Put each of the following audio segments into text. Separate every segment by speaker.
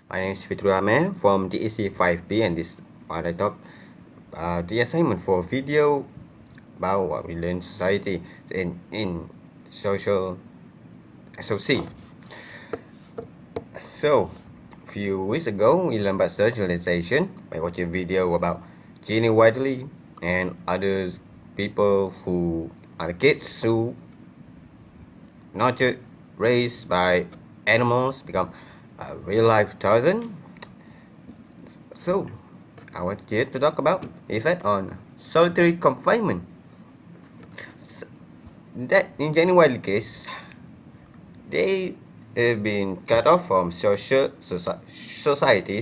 Speaker 1: My name is Fitrame from DEC 5B, and this is what I talk the assignment for video about what we learn society in social SOC. So, a few weeks ago, we learned about socialization by watching video about Genie Widely and others people who are kids who nurtured, raised by animals become real life Tarzan. So, I want here to talk about effect on solitary confinement. That in January case, they have been cut off from society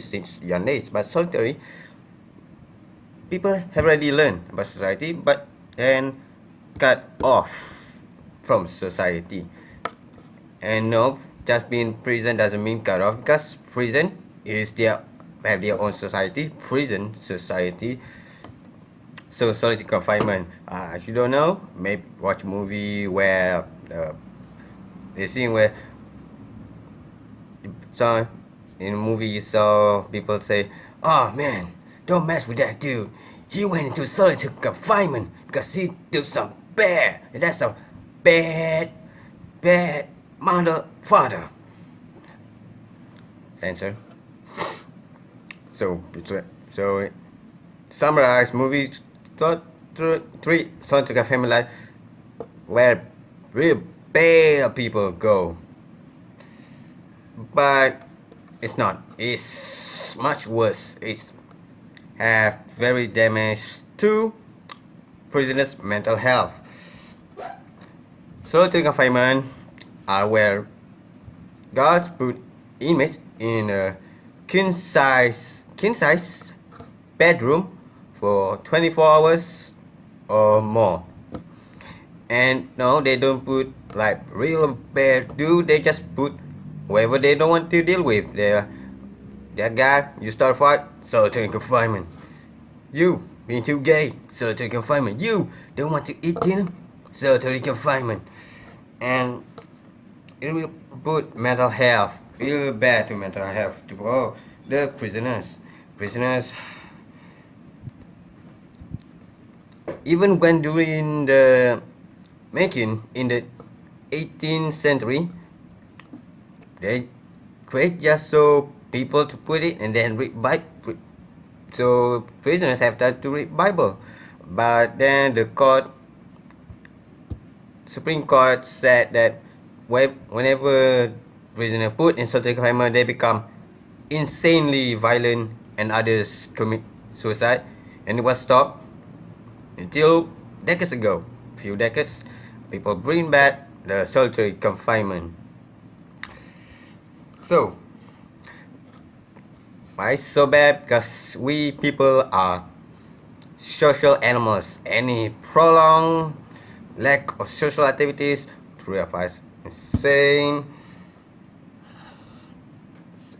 Speaker 1: since young age, but solitary people have already learned about society, but then cut off from society. And no, just being prison doesn't mean cut off, because prison is have their own society, prison society. So solitary confinement. If you don't know, maybe watch a movie where the scene where so in a movie you saw people say, "Oh man, don't mess with that dude. He went into solitary confinement because he took some bad. And that's a bad mother father." Censor. So summarize movies three solitary confinement life where real bad people go. But it's not. It's much worse. It's have very damage to prisoners' mental health. Solitary confinement are where guards put inmates in a king size bedroom for 24 hours or more. And no, they don't put like real bad dude. They just put whoever they don't want to deal with. That guy, you start a fight, solitary confinement. You being too gay, solitary confinement. You don't want to eat dinner, solitary confinement. And it will put mental health real bad to mental health to all the prisoners. Even when during the making in the 18th century, they create just so people to put it and then read Bible. So prisoners have to read Bible. But then the Supreme Court said that whenever prisoners put in solitary confinement, they become insanely violent and others commit suicide, and it was stopped until decades ago. Few decades, people bring back the solitary confinement. So, why it's so bad? Because we people are social animals. Any prolonged lack of social activities drive us insane,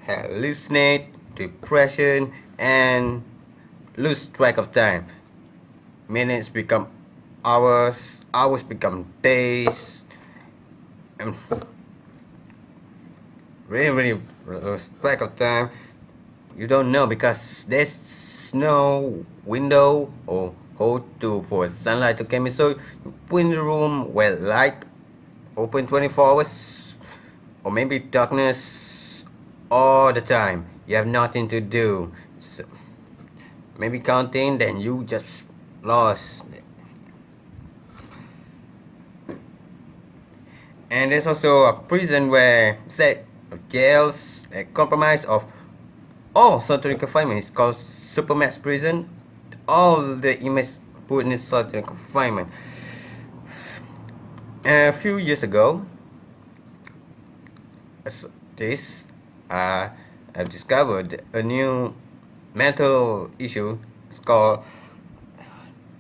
Speaker 1: hallucinate, depression, and lose track of time. Minutes become hours, hours become days, and really lose track of time. You don't know because there's no window or hole for sunlight to come in. So you put in the room where light open 24 hours, or maybe darkness all the time. You have nothing to do. So maybe counting, then you just lost. And there's also a prison where jails, a compromise of all solitary confinement is called supermax prison. All the inmates put in solitary confinement. A few years ago, I've discovered a new mental issue. It's called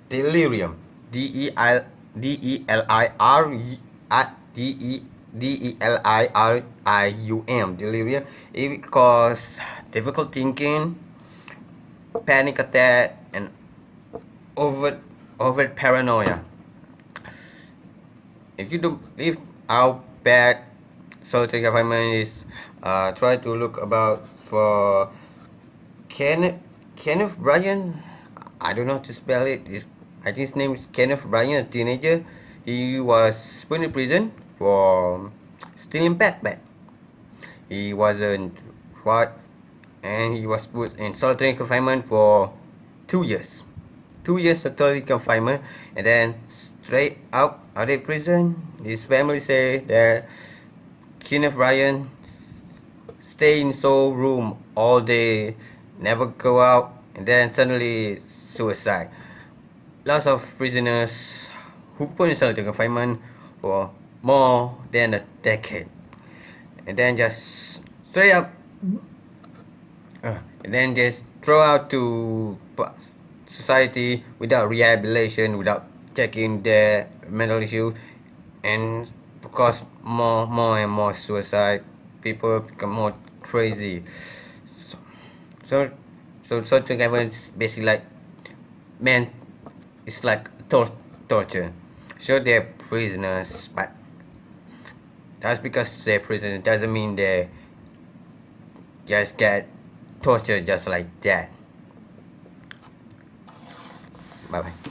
Speaker 1: delirium. Delirium. Delirium. It causes difficult thinking, panic attack, and over paranoia. If you don't believe how bad solitary confinement is try to look about for Kenneth Bryan. I don't know how to spell it. I think his name is Kenneth Bryan, a teenager. He was put in prison for stealing backpack. He wasn't caught, and he was put in solitary confinement for 2 years. 2 years solitary confinement, and then straight out of the prison, his family say that Kenneth Bryan stay in Seoul room all day, never go out, and then suddenly suicide. Lots of prisoners who put in solitary confinement for more than a decade, and then just straight up, and then just throw out to society without rehabilitation, without checking their mental issue, and because more and more suicide, people become more crazy. So, so together it's basically like, man, it's like torture. Sure, they're prisoners, but that's because they're prisoners doesn't mean they just get tortured just like that. Bye bye.